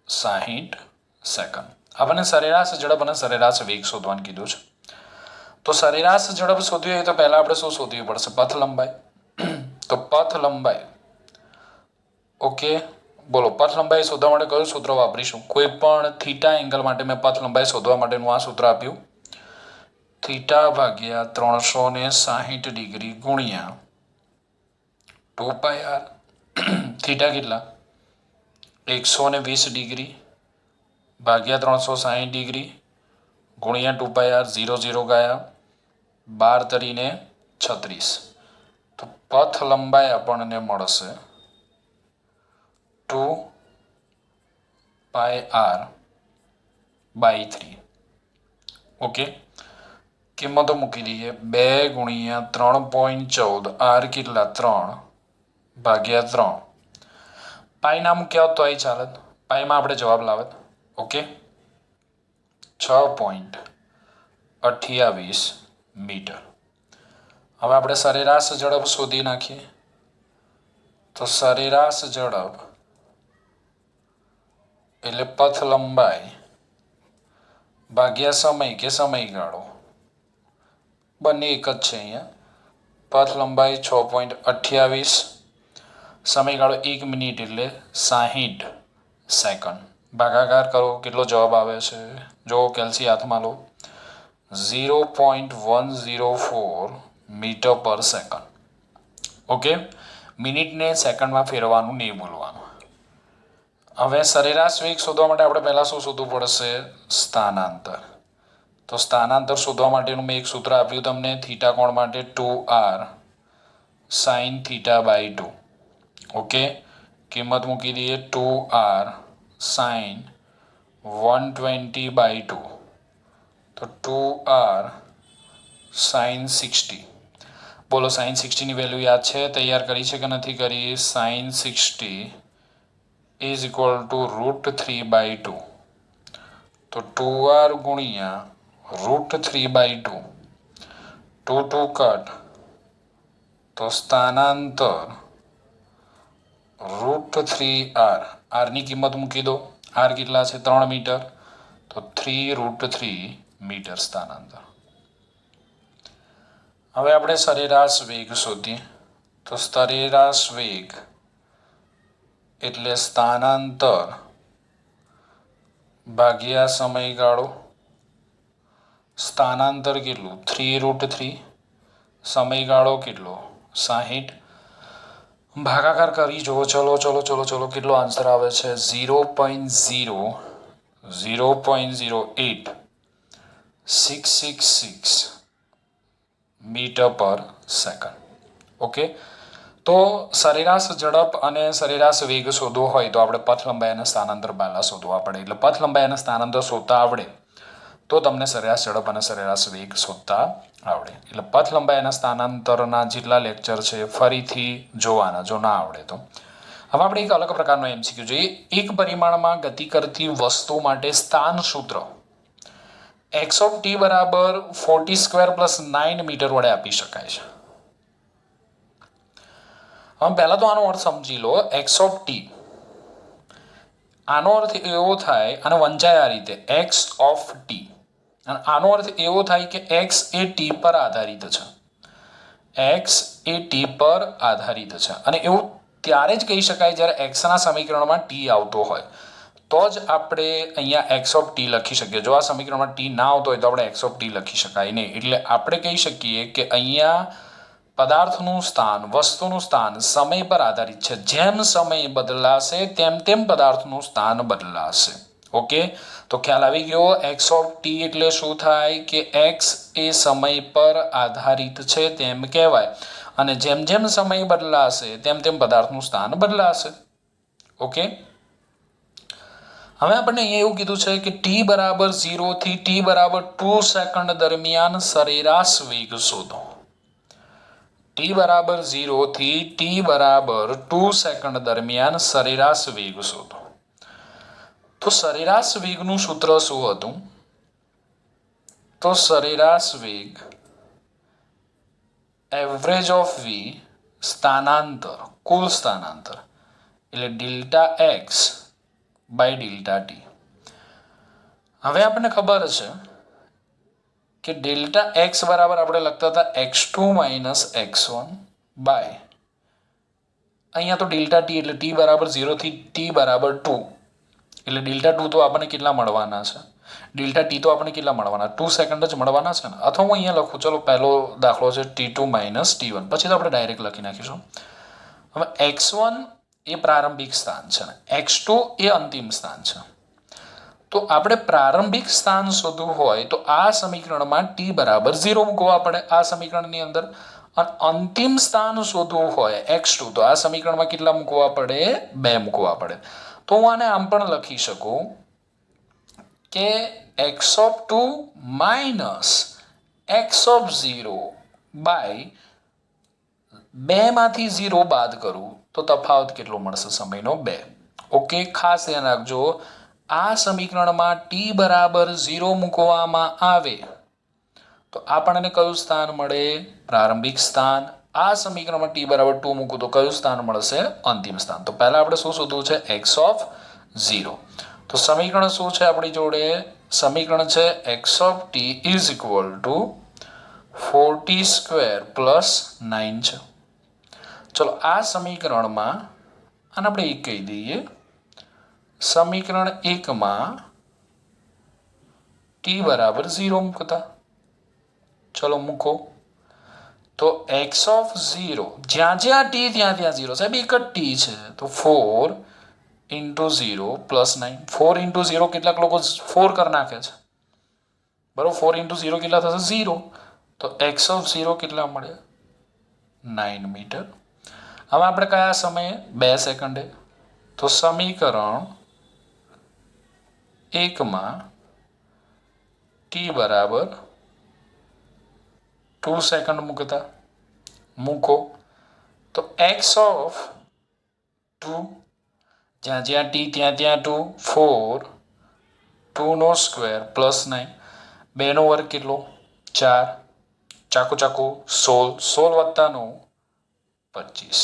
Speaker 1: 60 સેકન્ડ. આપણને સરેરાશ ઝડપ અને સરેરાશ વેગ શોધવાનું કીધું છે. તો સરેરાશ ઝડપ શોધવી હોય તો પહેલાં આપણે શું શોધવી પડશે? પથ લંબાઈ. તો પથ લંબાઈ, ઓકે, બોલો, પથ લંબાઈ શોધવા માટે કયું સૂત્ર વાપરીશું? કોઈ પણ થીટા એંગલ માટે મેં પથ લંબાઈ શોધવા માટેનું આ સૂત્ર આપ્યું, θ/360 ડિગ્રી ગુણ્યા 2πr. થીટા કેટલા? 120 ડિગ્રી ભાગ્યા 360 ડિગ્રી ગુણ્યા 2πr. 0 0 ગયા, 12 × 36. તો પથ લંબાઈ આપણને મળશે 2πr/3. ઓકે, કિંમતો મૂકી દઈએ. 2 × 3.14, r કેટલા? 3/3. પાઈ ના મૂક્યા હોત તો એ ચાલે, પાઈમાં આપણે જવાબ લાવત. Okay, 6.28 metre. હવે આપણે સરેરાશ ઝડપ શોધી નાખીએ. તો સરેરાશ ઝડપ એટલે પથ લંબાઈ ભાગ્યા સમય કે સમયગાળો, બંને એક જ છે અહીંયા. પથ લંબાઈ 6.28, સમયગાળો 1 મિનિટ એટલે 60 સેકન્ડ. ભાગાકાર કરો, કેટલો જવાબ આવે છે? જો કેલ્સી હાથમાં લો, 0.104 મીટર/સેકન્ડ. ઓકે, મિનિટને સેકન્ડમાં ફેરવાનું નહીં ભૂલવાનું. હવે સરેરાશ વેગ શોધવા માટે આપણે પહેલાં શું શોધવું પડશે? સ્થાનાંતર. તો સ્થાનાંતર શોધવા માટેનું મેં એક સૂત્ર આપ્યું તમને, થીટા કોણ માટે 2r sin θ/2. ઓકે, કિંમત મૂકી દઈએ 2r sin 120/2. તો 2r sin 60. બોલો, sin 60ની વેલ્યુ યાદ છે? તૈયાર કરી છે કે નથી કરી? sin 60 = √3/2. તો 2r ગુણ્યા √3/2. 2 કટ, તો સ્થાનાંતર √3r. આરની કિંમત મૂકી દો. r કેટલા છે? 3 મીટર. તો 3√3 મીટર સ્થાનાંતર. હવે આપણે સરેરાશ વેગ શોધીએ. તો સરેરાશ વેગ એટલે સ્થાનાંતર ભાગ્યા સમયગાળો. સ્થાનાંતર કેટલું? 3√3. સમયગાળો કેટલો? 60. ભાગાકાર કરી જુઓ. ચલો કેટલો આન્સર આવે છે? 0.0 0.08666 મીટર પર સેકન્ડ. ઓકે, તો સરેરાશ ઝડપ અને સરેરાશ વેગ શોધવો હોય તો આપણે પથ લંબાઈ અને સ્થાનાંતર પહેલાં શોધવા પડે. એટલે પથ લંબાઈ અને સ્થાનાંતર શોધતા આવડે તો તમને સરેરાશ ઝડપ અને સરેરાશ વેગ શોધતા આવડે. એટલે પથ લંબાઈ અને સ્થાનાંતરના જેટલા લેક્ચર છે ફરીથી જોવાના જો ના આવડે તો. હવે આપણે એક અલગ પ્રકારનો MCQ જોઈએ. એક પરિમાણમાં ગતિ કરતી વસ્તુ માટે સ્થાન સૂત્ર x of t બરાબર 40² + 9 મીટર વડે આપી શકાય છે. હવે પહેલા તો આનો અર્થ સમજી લો. x of t આનો અર્થ એવો થાય, અને વંચાય આ રીતે x of t, અને આનો અર્થ એવો થાય કે x એ t પર આધારિત છે. x એ t પર આધારિત છે, અને એવું ત્યારે જ કહી શકાય જ્યારે x ના સમીકરણમાં t આવતો હોય તો જ આપણે અહીંયા x of t લખી શકીએ. જો આ સમીકરણમાં t ના આવતો હોય તો આપણે x of t લખી શકાય નહીં. એટલે આપણે કહી શકીએ કે અહીંયા પદાર્થનું સ્થાન, વસ્તુનું સ્થાન સમય પર આધારિત છે. જેમ સમય બદલાશે તેમ તેમ પદાર્થનું સ્થાન બદલાશે. ઓકે, તો ખ્યાલ આવી ગયો. x of t એટલે શું થાય કે x એ સમય પર આધારિત છે તેમ કહેવાય, અને જેમ જેમ સમય બદલાશે તેમ તેમ પદાર્થનું સ્થાન બદલાશે. ઓકે, હવે આપણને અહીંયા એવું કીધું છે કે t બરાબર 0 થી t બરાબર 2 સેકન્ડ દરમિયાન સરેરાશ વેગ શોધો. t બરાબર 0 થી t બરાબર 2 સેકન્ડ દરમિયાન સરેરાશ વેગ શોધો. તો સરેરાશ વેગનું સૂત્ર શું હતું? તો સરેરાશ વેગ એવરેજ ઓફ v સ્થાનાંતર, કુલ સ્થાનાંતર, એટલે delta x by delta t. હવે આપણને ખબર છે કે ડેલ્ટા x બરાબર આપણે લખતા હતા x2 - x1 બાય અહીંયા તો ડેલ્ટા t એટલે t બરાબર 0 થી t બરાબર 2, એટલે ડેલ્ટા 2 તો આપણને કેટલા મળવાના છે? ડેલ્ટા t તો આપણને કેટલા મળવાના? 2 સેકન્ડ જ મળવાના છે ને. અથવા હું અહીંયા લખું, ચલો પહેલો દાખલો છે t2 - t1, પછી તો આપણે ડાયરેક્ટ લખી નાખીશું. હવે x1 એ પ્રારંભિક સ્થાન છે, x2 એ અંતિમ સ્થાન છે. તો આપણે પ્રારંભિક સ્થાન શોધવું હોય તો આ સમીકરણમાં t બરાબર 0 મૂકવા પડે આ સમીકરણની અંદર, અને અંતિમ સ્થાન શોધવું હોય x2 તો આ સમીકરણમાં કેટલા મૂકવા પડે? 2 મૂકવા પડે. તો હું આને આમ પણ લખી શકું કે x of 2 minus x of 0 by 2 માંથી 0 બાદ કરું તો તફાવત કેટલો મળશે? સમયનો 2. ઓકે, ખાસ ધ્યાન રાખજો. આ સમીકરણમાં t બરાબર 0 મૂકવામાં આવે તો આપણને કયું સ્થાન મળે? પ્રારંભિક સ્થાન. આ સમીકરણમાં t બરાબર 2 મૂકું તો કયું સ્થાન મળશે? અંતિમ સ્થાન. તો પહેલા આપણે શું શોધવું છે? x of 0. તો સમીકરણ શું છે આપણી જોડે? સમીકરણ છે x of t is equal to 40² + 9 છે. ચલો આ સમીકરણમાં આને આપણે એક કહી દઈએ. સમીકરણ 1 માં t બરાબર 0 મૂકતા, ચલો મૂકો. તો x of 0 જ્યાં જ્યાં t ત્યાં ત્યાં 0. સાહેબ એક જ t છે તો 4 × 0 + 9. 4 × 0 કેટલાક લોકો 4 કરી નાખે છે, બરાબર. 4 × 0 કેટલા થશે? 0. તો x of 0 કેટલા મળ્યા? 9 મીટર. હવે આપણે કયા સમયે? 2 સેકન્ડે. તો સમીકરણ 1 માં t બરાબર 2 સેકન્ડ મૂકતા મૂકો. તો x of 2 જ્યાં જ્યાં t ત્યાં ત્યાં 2, 4, 2 નો સ્ક્વેર + 9, 2 નો વર્ગ કેટલો? 4, ચાકુ ચાકુ 16, 16 + 9 25.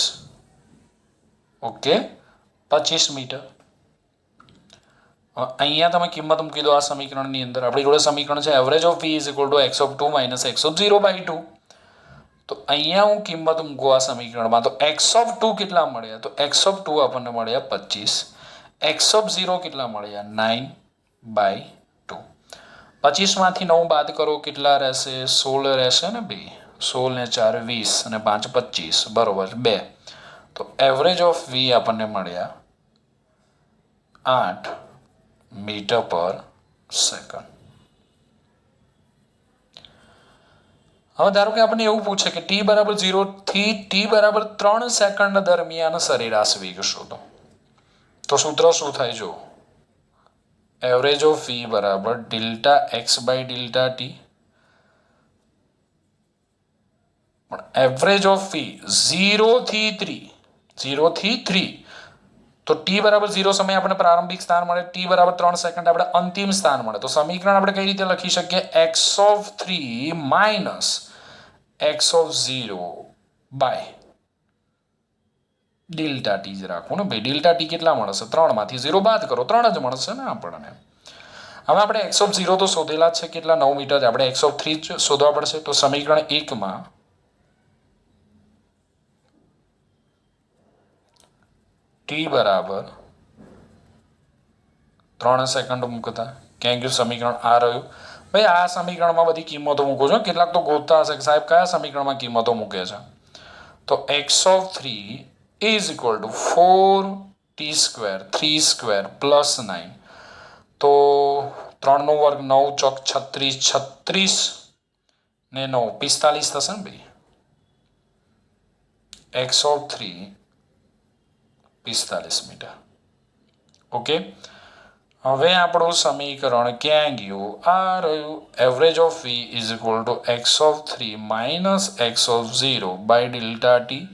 Speaker 1: Okay, 25 metre. અહીંયા તમે કિંમત મૂકી દો આ સમીકરણની અંદર. આપણી જોડે સમીકરણ છે average of v is equal to x of 2 - x of 0/2. તો અહીંયા હું કિંમત મૂકું આ સમીકરણમાં તો x of 2 કેટલા મળ્યા? તો x of 2 આપણને મળ્યા 25. x of 0 કેટલા મળ્યા? 9/2. 25 માંથી 9 બાદ કરો કેટલા રહેશે? 16 રહેશે ને 2. 16 ને 4 20 અને 5 25 બરોબર 2. તો એવરેજ ઓફ v આપણને મળ્યા 8 મીટર પર સેકન્ડ. હવે ધારો કે આપણને એવું પૂછે કે t બરાબર 0 થી t બરાબર 3 સેકન્ડ દરમિયાન સરેરાશ વેગ શોધો. તો સૂત્ર શું થાય જો, એવરેજ ઓફ v બરાબર delta x by delta t. પણ એવરેજ ઓફ v 0 થી 3 તો t બરાબર 0 સમય આપણે પ્રારંભિક સ્થાન મળે, t બરાબર 3 સેકન્ડ આપણે અંતિમ સ્થાન મળે. તો સમીકરણ આપણે કઈ રીતે લખી શકીએ? x of 3 minus x of 0 by delta t જ રાખવું ને ભાઈ. ડેલ્ટા ટી કેટલા મળશે? 3 માંથી 0 બાદ કરો, 3 જ મળશે ને આપણને. હવે આપણે x ઓફ 0 તો શોધેલા છે, કેટલા? 9 મીટર. આપણે x ઓફ 3 શોધવા પડશે. તો સમીકરણ 1 માં t બરાબર 3 સેકન્ડ મૂકતા ક્યાં ગયું સમીકરણ? આ રહ્યું ભાઈ. આ સમીકરણમાં બધી કિંમતો મૂકો છો. કેટલાક તો ગોતતા હશે કે સાહેબ કયા સમીકરણમાં કિંમતો મૂકે છે. તો x of 3 is equal two 4t square 3 square plus 9. તો 3 નો વર્ગ 9 ચોક 36, 36 ને 9 45 થશે ને ભાઈ. x of 3 45 metre. ઓકે. હવે આપણું સમીકરણ ક્યાં ગયું? આ રહ્યું. Average of v is equal to x of 3 minus x of 0 by delta t.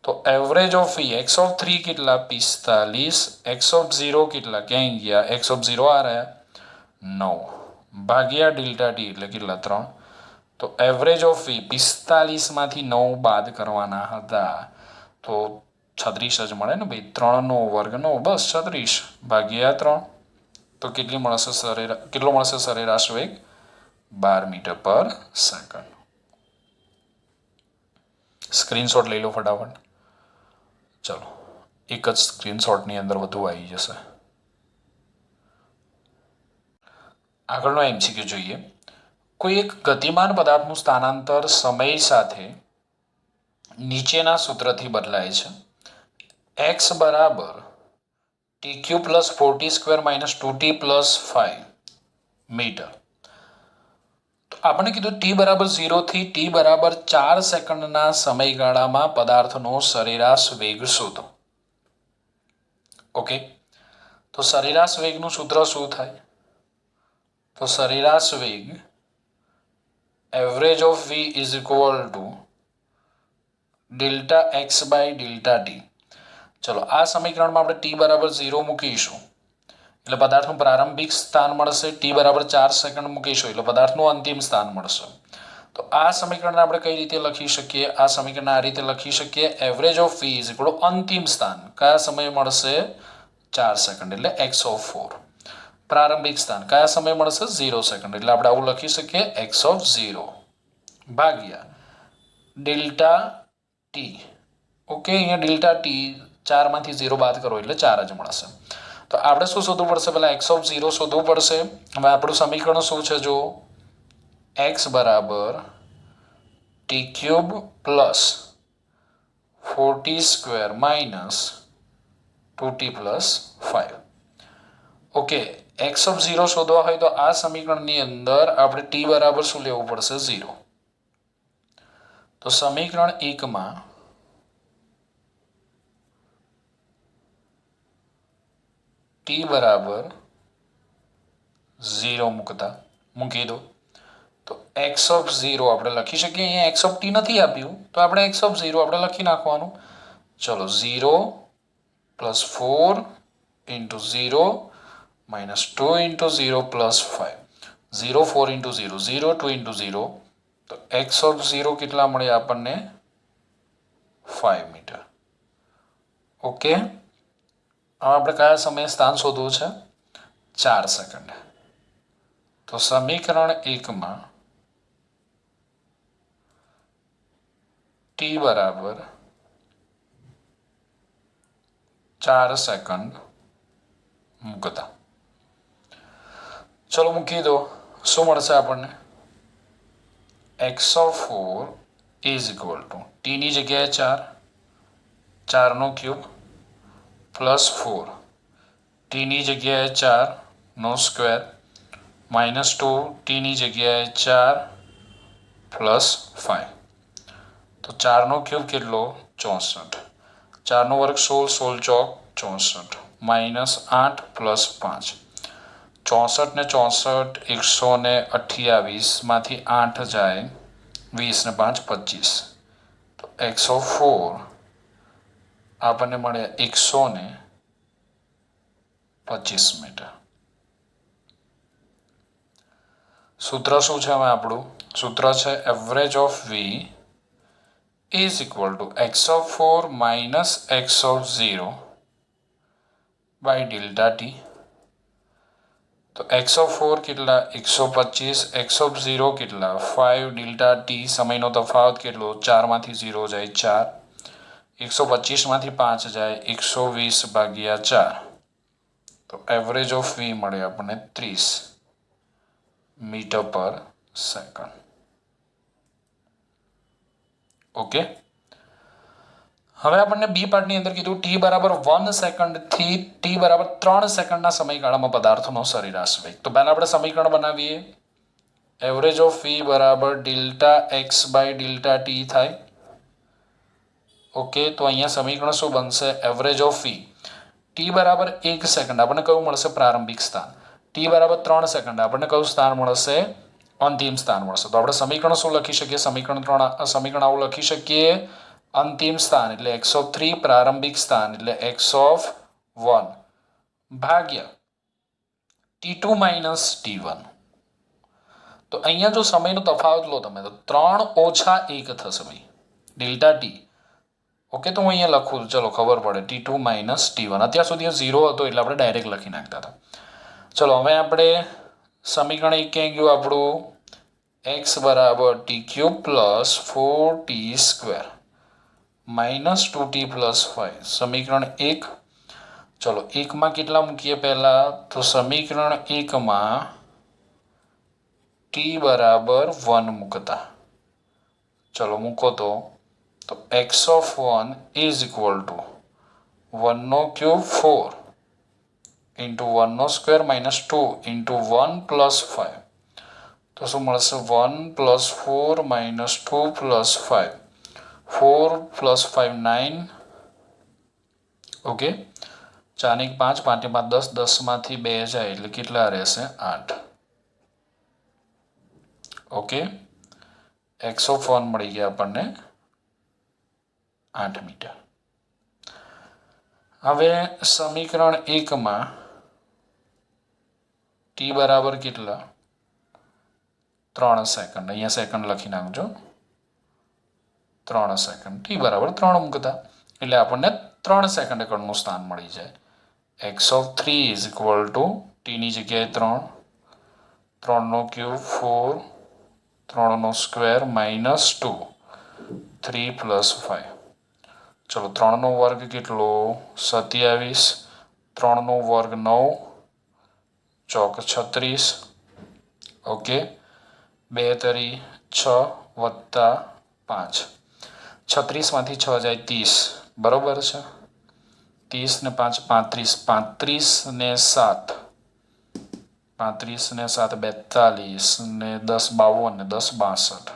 Speaker 1: તો average of v x of 3 કેટલા? 45. x ઓફ 0 કેટલા? ક્યાં ગયા? x ઓફ 0 આ રહ્યા 9 ભાગ્યા ડેલ્ટા ટી એટલે કેટલા? 3. તો એવરેજ ઓફ v 45 માંથી 9 બાદ કરવાના હતા તો 36 જ મળે ને ભાઈ. 3 નો વર્ગ 9 બસ 36 ભાગ્યા 3. તો કેટલી મળશે સરેરાશ? કેટલો મળશે સરેરાશ વેગ? 12 મીટર પર સેકન્ડ. સ્ક્રીનશોટ લઈ લો ફટાફટ. ચલો, એક જ સ્ક્રીનશોટની અંદર વધુ આવી જશે. આગળનો એમસીક્યુ જોઈએ. કોઈ એક ગતિમાન પદાર્થનું સ્થાનાંતર સમય સાથે નીચેના સૂત્રથી બદલાય છે. x બરાબર tq plus 4t square minus 2t plus 5 metre. તો આપણે કીધું t બરાબર 0 થી t બરાબર 4 સેકન્ડના સમયગાળામાં પદાર્થનો સરેરાશ વેગ શોધો. ઓકે. તો સરેરાશ વેગનું સૂત્ર શું થાય? તો સરેરાશ વેગ average of v is equal to delta x by delta t. ચલો, આ સમીકરણમાં આપણે t બરાબર 0 મૂકીશું એટલે પદાર્થનું પ્રારંભિક સ્થાન મળશે. t બરાબર 4 સેકન્ડ મૂકીશું એટલે પદાર્થનું અંતિમ સ્થાન મળશે. તો આ સમીકરણને આપણે કઈ રીતે લખી શકીએ? આ સમીકરણ આ રીતે લખી શકીએ. Average of v is equal two અંતિમ સ્થાન કયા સમયે મળશે? 4 સેકન્ડ એટલે x ઓફ 4. પ્રારંભિક સ્થાન કયા સમયે મળશે? 0 સેકન્ડ એટલે આપણે આવું લખી શકીએ x ઓફ 0 ભાગ્યા ડેલ્ટા ટી. ઓકે. અહીંયા ડેલ્ટા ટી 4 માંથી 0 બાદ કરો એટલે 4 જ મળશે. તો આપણે શું શોધવું પડશે? પહેલા x ઓફ 0 શોધવું પડશે. હવે આપણું સમીકરણ શું છે? જો x બરાબર T cube plus 4t square minus 2t plus 5. Okay. x of 0 શોધવા હોય તો આ સમીકરણની અંદર આપણે t બરાબર શું લેવું પડશે? 0. તો સમીકરણ 1 માં t બરાબર 0 મૂકી દો. તો x ઓફ 0 આપણે લખી શકીએ. અહીંયા x ઓફ t નથી આપ્યું તો આપણે x ઓફ 0 આપણે લખી નાખવાનું. ચલો, 0 plus 4 into 0 minus 2 into 0 plus 5. 0 4 into 0 0 2 into 0. તો x ઓફ 0 કેટલા મળે આપણને? 5 મીટર. ઓકે. હવે આપણે કયા સમયે સ્થાન શોધવું છે? 4 સેકન્ડ. તો સમીકરણ 1 માં t બરાબર 4 સેકન્ડ મૂકતા. ચલો, મૂકી દો. શું મળશે આપણને? x of 4 is equal two t ની જગ્યાએ 4, 4 નો ક્યુબ પ્લસ 4 t ની જગ્યાએ 4 નો સ્ક્વેર -2 ટીની જગ્યાએ 4 +5 તો 4નો ક્યુબ કેટલો 64 4નો વર્ગ 16 16 ચોક 64 -8 + 5 64 ને 64 128માંથી 8 જાય 20 ને 5 25 તો x4 આપણને મળે 125 મીટર. સૂત્ર શું છે હવે આપણું સૂત્ર છે average of v is equal to x4 - x0 by delta t. તો x4 કેટલા 125 x0 કેટલા 5 ડેલ્ટા ટી સમયનો તફાવત કેટલો 4માંથી 0 જાય 4 125માંથી 5 જાય 120/4 તો એવરેજ ઓફ v મળે આપણને 30 મીટર પર સેકન્ડ. ઓકે, હવે આપણને બી પાર્ટની અંદર કીધું t બરાબર 1 સેકન્ડથી t બરાબર 3 સેકન્ડના સમયગાળામાં પદાર્થનો સરેરાશ વેગ. તો પહેલા આપણે સમીકરણ બનાવીએ. એવરેજ ઓફ v બરાબર delta x by delta t થાય. ઓકે, તો અહીંયા સમીકરણ શું બનશે એવરેજ ઓફ v t બરાબર 1 સેકન્ડ આપણને કયું મળશે પ્રારંભિક સ્થાન, t બરાબર 3 સેકન્ડ આપણને કયું સ્થાન મળશે અંતિમ સ્થાન મળશે. તો આપણે સમીકરણ શું લખી શકીએ સમીકરણ આવું લખી શકીએ અંતિમ સ્થાન એટલે x3 પ્રારંભિક સ્થાન એટલે x1 ભાગ્યા t2 - t1. તો અહીંયા જો સમયનો તફાવત લો તમે તો 3 - 1 થશે ભાઈ ડેલ્ટા ટી. ઓકે, તો હું અહીંયા લખું ચલો ખબર પડે t2 - t1. અત્યાર સુધી 0 હતો એટલે આપણે ડાયરેક્ટ લખી નાખતા હતા. ચલો હવે આપણે સમીકરણ એક ક્યાં ગયું આપણું x બરાબર t³ + 4t² -2t + 5 સમીકરણ 1. ચલો એકમાં કેટલા મૂકીએ પહેલા તો સમીકરણ 1માં t બરાબર 1 મૂકતા ચલો મૂકો તો x1 ઇઝ ઇક્વલ ટુ 1 નો ક્યુબ 4 ઇન્ટુ 1 નો સ્ક્વેર -2 ઇન્ટુ 1 + 5 તો શું મળશે 1 + 4 -2 + 5 4 + 5 9. ઓકે, 4 ને 5 5 ને 5 10 10માંથી 2 જાય એટલે કેટલા રહેશે 8. ઓકે, x1 મળી ગયા આપણને 8 મીટર. હવે સમીકરણ 1માં t બરાબર કેટલા 3 સેકન્ડ અહીંયા સેકન્ડ લખી નાખજો 3 સેકન્ડ t બરાબર 3 મૂકતા એટલે આપણને 3 સેકન્ડ કણનું સ્થાન મળી જાય. x3 is equal two t ની જગ્યાએ 3 3 નો ક્યુબ 4 3 નો સ્ક્વેર -2 3 + 5 ચલો 3 નો વર્ગ કેટલો 27 3 નો વર્ગ 9 ચોક 36. ઓકે, 2 તરી 6 વત્તા 5 36માંથી 6 જાય 30 બરોબર છે 30 ને 5 35 35 ને 7 35 ને 7 42 ને 10 52 ને 10 62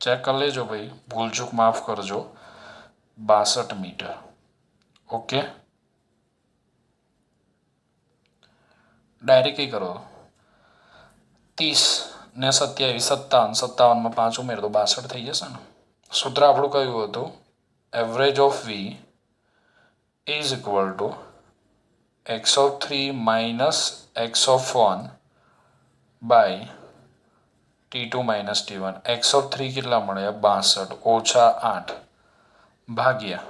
Speaker 1: ચેક કરી લેજો ભાઈ ભૂલચૂક માફ કરજો 62 મીટર. ઓકે, ડાયરેક્ટ કઈ કરો 30 ને 27 57 57માં 5 ઉમેર તો 62 થઈ જશે ને. સૂત્ર આપણું કયું હતું average of v is equal to x3 - x1 by t2 - t1. x3 કેટલા મળ્યા 62 - 8 ભાગ્યા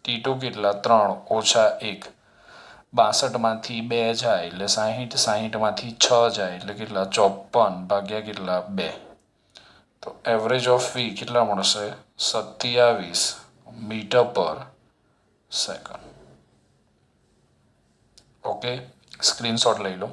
Speaker 1: t2 કેટલા 3 - 1 62માંથી 2 જાય એટલે 60 60માંથી 6 જાય એટલે કેટલા 54 ભાગ્યા કેટલા 2 તો એવરેજ ઓફ v કેટલા મળશે 27 મીટર પર સેકન્ડ. ઓકે, સ્ક્રીનશોટ લઈ લો.